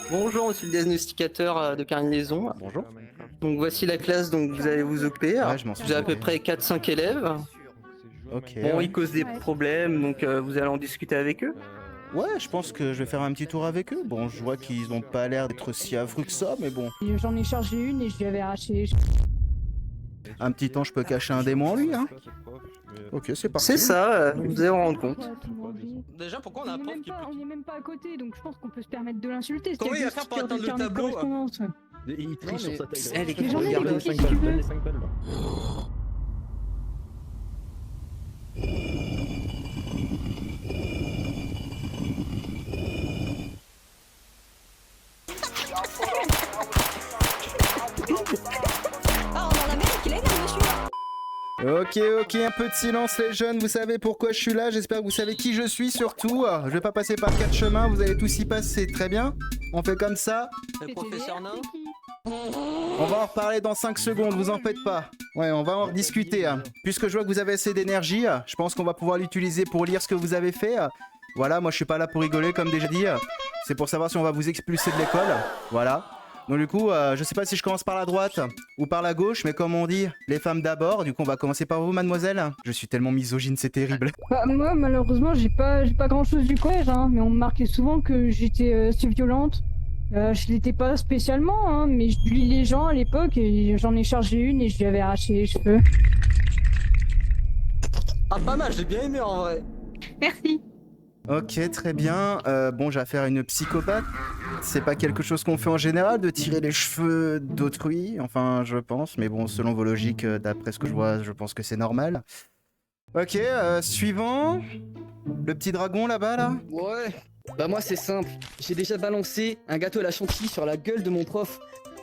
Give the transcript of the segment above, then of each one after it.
Bonjour, monsieur le diagnosticateur de carnaison. Bonjour. Donc voici la classe dont vous allez vous occuper. Ouais, je m'en Vous avez à peu près 4-5 élèves. Ok. Bon, Ouais. ils causent des problèmes, donc vous allez en discuter avec eux. Ouais, je pense que je vais faire un petit tour avec eux. Bon, je vois qu'ils ont pas l'air d'être si affreux que ça, mais bon. J'en ai chargé une et je lui avais arraché. Un petit temps, je peux cacher un démon en lui, hein. Ok, c'est parti. C'est ça, vous allez vous rendre compte. Ouais, tout le monde dit. Déjà, pourquoi on a un On prof n'est qui est on est même pas à côté, donc je pense qu'on peut se permettre de l'insulter. Comment il va faire pour atteindre le tableau, Il triche sur sa taille. Eh, les gars, Mais j'en ai des regardez. copies si tu veux. Donne les 5 balles là. Ah, on en a même qu'il est, monsieur. Ok, un peu de silence les jeunes, vous savez pourquoi je suis là, j'espère que vous savez qui je suis surtout. Je vais pas passer par 4 chemins, vous allez tous y passer, très bien. On fait comme ça. Le professeur Nain. C'est qui On va en reparler dans 5 secondes, vous en faites pas. Ouais, on va en rediscuter. Puisque je vois que vous avez assez d'énergie, je pense qu'on va pouvoir l'utiliser pour lire ce que vous avez fait. Voilà, moi je suis pas là pour rigoler comme déjà dit. C'est pour savoir si on va vous expulser de l'école. Voilà. Donc du coup, je sais pas si je commence par la droite ou par la gauche, mais comme on dit, les femmes d'abord. Du coup, on va commencer par vous, mademoiselle. Je suis tellement misogyne, c'est terrible. Bah, moi, malheureusement, j'ai pas grand chose du collège, hein, mais on me marquait souvent que j'étais assez violente. Je l'étais pas spécialement, hein, mais je lis les gens à l'époque et j'en ai chargé une et je lui avais arraché les cheveux. Ah, pas mal, j'ai bien aimé en vrai. Merci. Ok, très bien. Bon, j'ai affaire à une psychopathe. C'est pas quelque chose qu'on fait en général, de tirer les cheveux d'autrui. Enfin, je pense. Mais bon, selon vos logiques, d'après ce que je vois, je pense que c'est normal. Ok, suivant. Le petit dragon là-bas, là. Ouais, bah moi c'est simple. J'ai déjà balancé un gâteau à la chantilly sur la gueule de mon prof.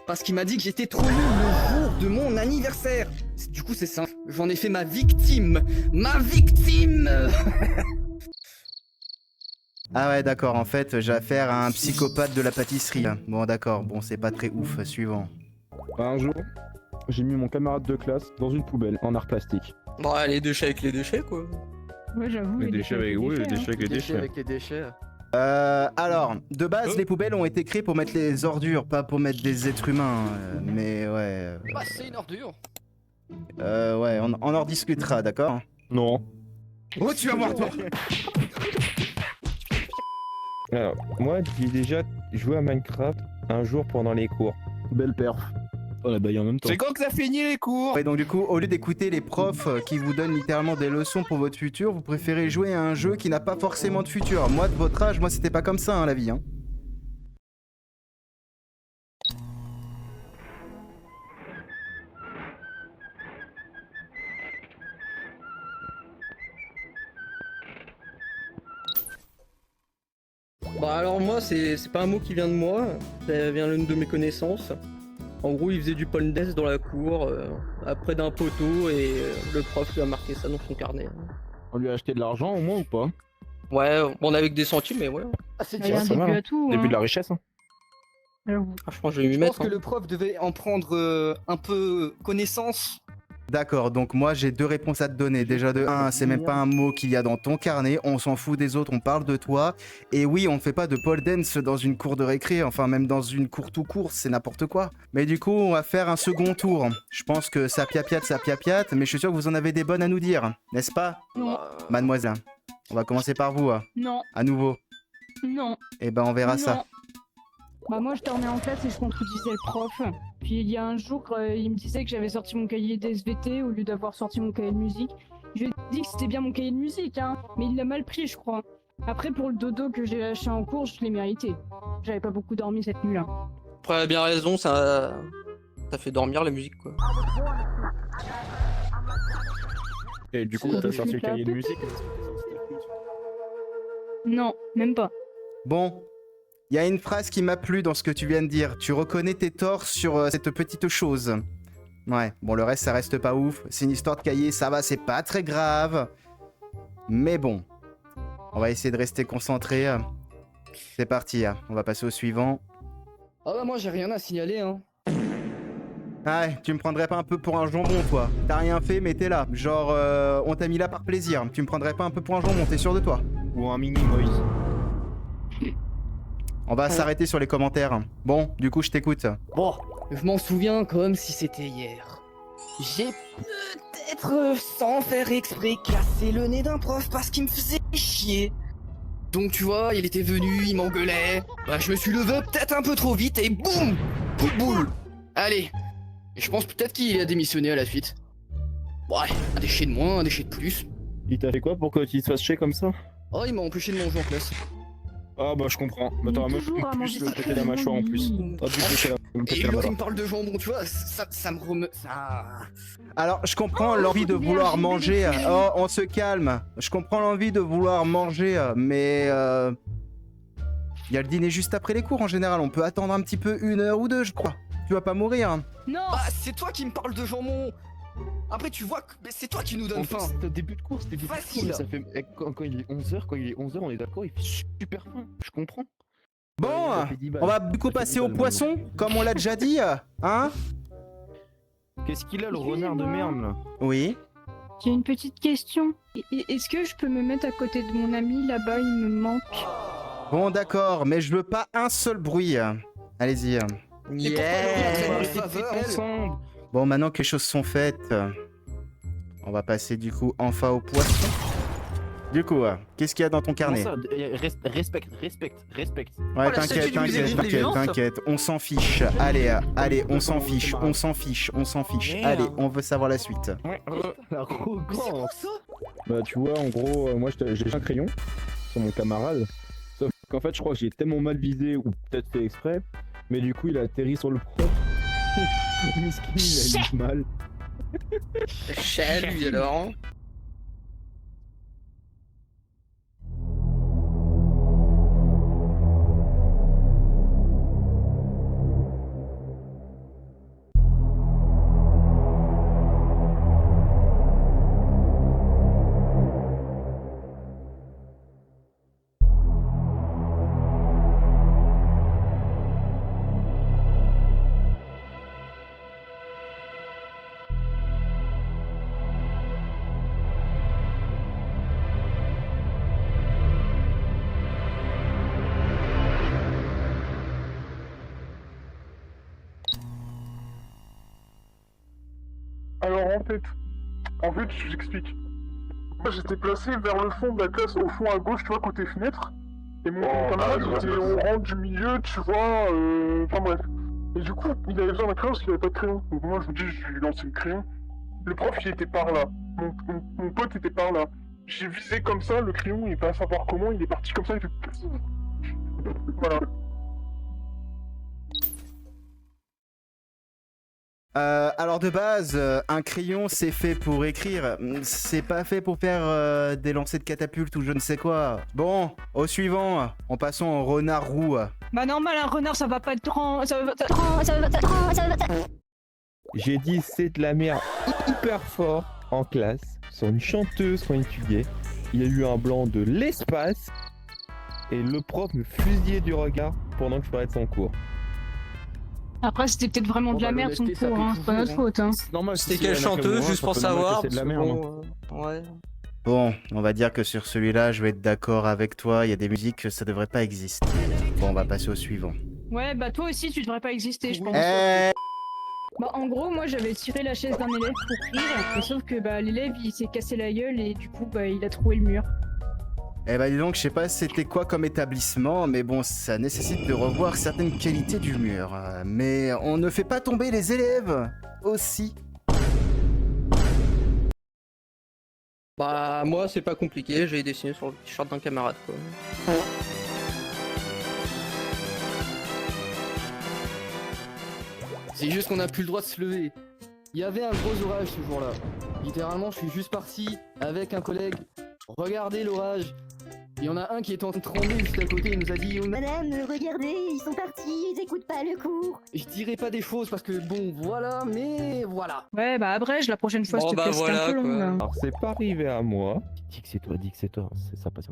Parce qu'il m'a dit que j'étais trop nul le jour de mon anniversaire. Du coup c'est simple, j'en ai fait ma victime. Ma victime. Ah ouais, d'accord. En fait, j'ai affaire à un psychopathe de la pâtisserie. Bon, d'accord. Bon, c'est pas très ouf. Suivant. Un jour, j'ai mis mon camarade de classe dans une poubelle en art plastique. Bon, les déchets avec les déchets, quoi. Ouais, j'avoue. Les déchets avec oui, les déchets avec les déchets. avec les déchets. Alors, de base, les poubelles ont été créées pour mettre les ordures, pas pour mettre des êtres humains. Mais ouais. Bah c'est une ordure. Ouais, on en rediscutera, d'accord? Non. Oh, tu vas voir toi. Alors, moi, j'ai déjà joué à Minecraft un jour pendant les cours. Belle perf. On a baillé en même temps. C'est quand que ça finit les cours? Ouais, donc du coup, au lieu d'écouter les profs qui vous donnent littéralement des leçons pour votre futur, vous préférez jouer à un jeu qui n'a pas forcément de futur. Moi, de votre âge, moi, c'était pas comme ça, hein, la vie, hein. Bah alors moi, c'est pas un mot qui vient de moi, ça vient d'une de mes connaissances. En gros, il faisait du pole dance dans la cour, après d'un poteau, et le prof lui a marqué ça dans son carnet. On lui a acheté de l'argent au moins ou pas? Ouais, bon, avec des centimes, mais ouais. Ah c'est Il y a un dur. ça va, début hein. à tout. Début hein. de la richesse. Hein. J'avoue. Franchement, je vais m'y Je pense mettre. que hein. le prof devait en prendre un peu connaissance. D'accord, donc moi j'ai deux réponses à te donner. Déjà de 1, c'est même pas un mot qu'il y a dans ton carnet, on s'en fout des autres, on parle de toi. Et oui, on ne fait pas de pole dance dans une cour de récré, enfin même dans une cour tout court, c'est n'importe quoi. Mais du coup, on va faire un second tour. Je pense que ça piapiate, mais je suis sûr que vous en avez des bonnes à nous dire, n'est-ce pas, Non, mademoiselle? On va commencer par vous, non, à nouveau. non. Et ben on verra ça. Non. Bah moi je dormais en classe et je contredisais le prof. Puis il y a un jour, il me disait que j'avais sorti mon cahier d'SVT au lieu d'avoir sorti mon cahier de musique. Je lui ai dit que c'était bien mon cahier de musique, hein, mais il l'a mal pris je crois. Après pour le dodo que j'ai lâché en cours, je l'ai mérité. J'avais pas beaucoup dormi cette nuit-là. Après, elle a bien raison, ça fait dormir la musique, quoi. Et du coup, C'est t'as des sorti le flics, cahier de là. musique. Non, même pas. Bon, il y a une phrase qui m'a plu dans ce que tu viens de dire. Tu reconnais tes torts sur cette petite chose. Ouais, bon, le reste, ça reste pas ouf. C'est une histoire de cahier, ça va, c'est pas très grave. Mais bon, on va essayer de rester concentré. C'est parti, on va passer au suivant. Ah bah moi j'ai rien à signaler hein. Ouais, tu me prendrais pas un peu pour un jambon, toi? T'as rien fait, mais t'es là. Genre, on t'a mis là par plaisir. Tu me prendrais pas un peu pour un jambon, t'es sûr de toi? Ou un mini Moïse. On va s'arrêter sur les commentaires. Bon, du coup, je t'écoute. Bon, je m'en souviens comme si c'était hier. J'ai peut-être, sans faire exprès, cassé le nez d'un prof parce qu'il me faisait chier. Donc tu vois, il était venu, il m'engueulait. Bah je me suis levé peut-être un peu trop vite et boum, coup de boule. Allez, je pense peut-être qu'il a démissionné à la suite. Ouais, un déchet de moins, un déchet de plus. Il t'a fait quoi pour que tu te fasses chier comme ça? Oh, il m'a empêché de manger en classe. Ah bah je comprends. Il Mais est t'auras même toujours à plus manger le sa péter la mâchoire en plus. crème. T'as dû me péter Et la l'autre il mâchoire. me parle de jambon, tu vois, ça me remet... Ça... Alors, je comprends l'envie de vouloir l'énergie manger. bénéfique. Oh, on se calme. Je comprends l'envie de vouloir manger, mais il y a le dîner juste après les cours en général. On peut attendre un petit peu 1 heure ou 2, je crois. Tu vas pas mourir. Non. Ah, c'est toi qui me parles de jambon. Après tu vois que c'est toi qui nous donne En fait, faim. c'est un début de course, c'était début de course, Facile. mais ça fait... quand il est 11h, on est d'accord, il fait super faim. Je comprends. Bon, Ça fait 10 balles. on va du coup Ça fait passer 10 au balles, poisson, comme on l'a déjà dit, hein? Qu'est-ce qu'il a le renard de Excusez-moi. merde là? Oui. J'ai une petite question. Est-ce que je peux me mettre à côté de mon ami là-bas? Il me manque. Bon, d'accord, mais je veux pas un seul bruit. Allez-y. Et pourquoi Laurie a fait faveur, elle ensemble. Bon, maintenant que les choses sont faites, on va passer du coup enfin au poisson. Du coup, qu'est-ce qu'il y a dans ton carnet? Respecte. Ouais, Oh, la statue t'inquiète, du musée des t'inquiète, vivantes. t'inquiète, on s'en fiche. Allez, on s'en fiche. Merde. Allez, on veut savoir la suite. L'arrogance. Bah tu vois, en gros, moi j'ai un crayon sur mon camarade. Sauf qu'en fait, je crois que j'ai tellement mal visé, ou peut-être fait exprès, mais du coup, il a atterri sur le prof. Miskin, il a eu mal. Chat, lui alors. Alors en fait, je vous explique. Moi j'étais placé vers le fond de la classe, au fond à gauche, tu vois, côté fenêtre. Et mon camarade il était au rang du milieu, tu vois, enfin bref. Et du coup, il avait besoin d'un crayon parce qu'il avait pas de crayon. Donc moi je me dis, je vais lui lancer le crayon. Le prof il était par là, mon pote était par là. J'ai visé comme ça, le crayon, il va savoir comment, il est parti comme ça, il fait... Voilà. Alors de base, un crayon c'est fait pour écrire, c'est pas fait pour faire des lancers de catapulte ou je ne sais quoi. Bon, au suivant, en passant au renard roux. Bah normal, un renard, ça va pas être J'ai dit c'est de la merde hyper fort en classe, sur une chanteuse quand il étudiait. Il y a eu un blanc de l'espace, et le prof me fusillait du regard pendant que je parlais de son cours. Après, c'était peut-être vraiment de la merde son cours, hein. C'est pas notre faute, hein. C'est normal. C'était si quelle il y en a chanteuse, comme juste moi, pour ça peut nous dire savoir que c'est de la parce merde. que bon, ouais. Bon, on va dire que sur celui-là, je vais être d'accord avec toi, il y a des musiques que ça devrait pas exister. Bon, on va passer au suivant. Ouais, bah toi aussi, tu devrais pas exister, je pense. Bah en gros, moi j'avais tiré la chaise d'un élève pour rire, et sauf que bah l'élève il s'est cassé la gueule et du coup bah il a troué le mur. Eh bah dis donc, je sais pas c'était quoi comme établissement, mais bon, ça nécessite de revoir certaines qualités du mur. Mais on ne fait pas tomber les élèves aussi. Bah moi c'est pas compliqué, j'ai dessiné sur le t-shirt d'un camarade quoi. C'est juste qu'on a plus le droit de se lever. Il y avait un gros orage ce jour-là. Littéralement, je suis juste parti avec un collègue. Regardez l'orage. Il y en a un qui est en train de trembler juste à côté, il nous a dit Madame, regardez, ils sont partis, ils écoutent pas le cours. je dirais pas des choses parce que bon, voilà, mais voilà. Ouais, bah abrège la prochaine fois, Bon, s'il te bah, plaît, c'était voilà, un peu long quoi. là. Alors c'est pas arrivé à moi. Dis que c'est toi, c'est ça passe.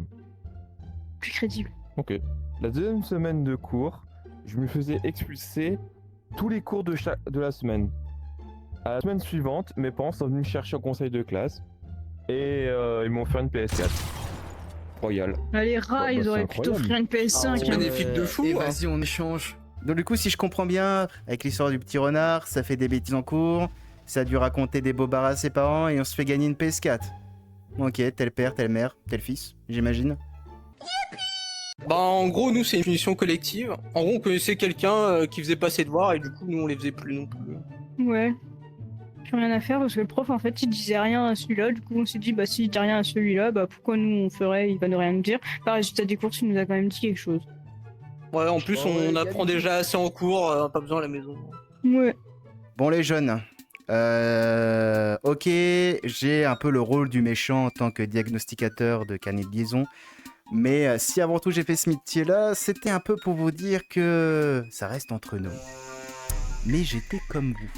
Plus crédible. Ok. La deuxième semaine de cours, je me faisais expulser tous les cours de la semaine. À la semaine suivante, mes parents sont venus me chercher au conseil de classe et ils m'ont fait une PS4. Royal. Les rats, ils c'est auraient pu incroyable. t'offrir une PS5. C'est hein. bénéfique de fou. Et hein. vas-y, on échange. Donc du coup, si je comprends bien, avec l'histoire du petit renard, ça fait des bêtises en cours, ça a dû raconter des bobards à ses parents et on se fait gagner une PS4. Ok, tel père, telle mère, tel fils, j'imagine. Bah en gros nous c'est une punition collective. En gros on connaissait quelqu'un qui faisait pas ses devoirs et du coup nous on les faisait plus non plus. Ouais. Plus rien à faire parce que le prof en fait il disait rien à celui-là. Du coup on s'est dit bah s'il dit rien à celui-là, bah pourquoi nous on ferait, il va nous rien nous dire. Par résultat des courses il nous a quand même dit quelque chose. Ouais en plus on apprend déjà assez en cours, pas besoin à la maison. Ouais. Bon les jeunes, ok, j'ai un peu le rôle du méchant en tant que diagnosticateur de carnet de liaison. Mais si avant tout j'ai fait ce métier-là, c'était un peu pour vous dire que ça reste entre nous. Mais j'étais comme vous.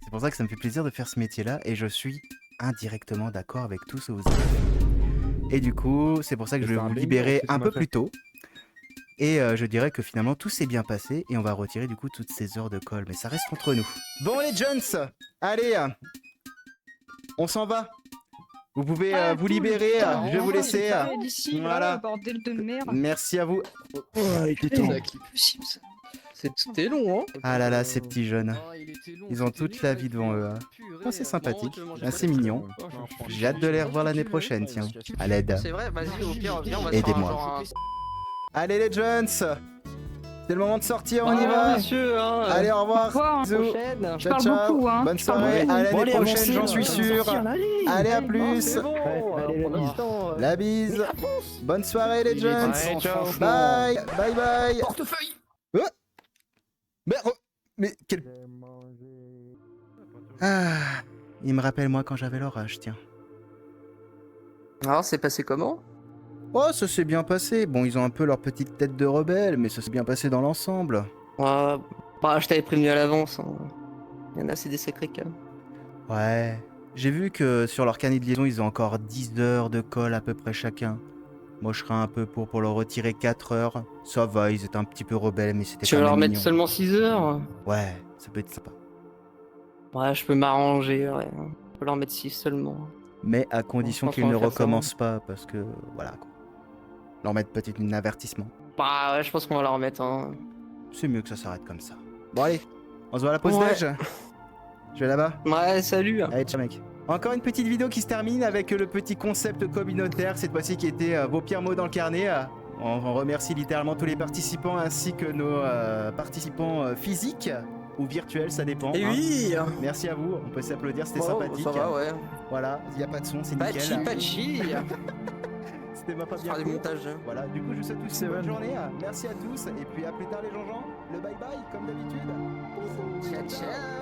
C'est pour ça que ça me fait plaisir de faire ce métier-là et je suis indirectement d'accord avec tout ce que vous avez fait. Et du coup, c'est pour ça que je vais vous libérer un peu plus tôt. Et je dirais que finalement tout s'est bien passé et on va retirer du coup toutes ces heures de colle. Mais ça reste entre nous. Bon les Jones, allez, on s'en va. Vous pouvez vous libérer, je vais vous laisser. D'ici, Voilà. bordel de merde. Merci à vous. Possible ça. C'était long hein. Ah là là, ces petits jeunes. Ils ont toute la vie devant eux. Hein. Oh, c'est sympathique, assez mignon. J'ai hâte de les revoir l'année prochaine, tiens. À l'aide. C'est vrai, vas-y au pire viens on va Aidez-moi. Allez les Jones, c'est le moment de sortir, on y Ouais, va. monsieur hein. Allez, au revoir. Au revoir. Bisous. Prochaine. Je parle beaucoup, hein. Bonne Je parle soirée. beaucoup. À l'année Bon, allez, prochaine, avancez, j'en suis sûr. Allez, à plus. C'est bon, La bise. Bonne soirée les Jones. Ouais, ciao. Bye. Bye bye. Portefeuille. Mais quel... Ah, il me rappelle moi quand j'avais l'orage, tiens. Alors c'est passé comment? Oh, ça s'est bien passé. Bon, ils ont un peu leur petite tête de rebelle, mais ça s'est bien passé dans l'ensemble. Bah je t'avais prévenu à l'avance hein. Il y en a c'est des sacrés cas. Ouais. J'ai vu que sur leur carnet de liaison, ils ont encore 10 heures de colle à peu près chacun. Moi, je serais un peu pour leur retirer 4 heures. Ça va, ils étaient un petit peu rebelles, mais c'était Tu quand vas même leur mettre mignon. seulement 6 heures? Ouais, ça peut être sympa. Ouais je peux m'arranger, ouais. Je peux leur mettre 6 seulement. Mais à condition Je pense qu'ils qu'on ne va faire ça, recommencent pas, parce que... Voilà, quoi. Leur mettre peut-être un avertissement. Bah ouais je pense qu'on va leur mettre hein. C'est mieux que ça s'arrête comme ça. Bon, allez, on se voit à la pause Ouais. déj. Je vais là-bas. Ouais salut. Allez, ciao mec. Encore une petite vidéo qui se termine avec le petit concept communautaire, cette fois-ci qui était vos pires mots dans le carnet. On remercie littéralement tous les participants ainsi que nos participants physiques ou virtuels, ça dépend. Et hein. oui. Merci à vous, on peut s'applaudir, c'était Oh, sympathique. ça va ouais. Voilà, il n'y a pas de son, c'est nickel. Pachi pachi. C'était pas On bien fera des cool. montages. hein. Voilà, du coup je vous souhaite tous une bonne journée. Merci à tous et puis à plus tard les gens. Le bye bye comme d'habitude. Ciao ciao.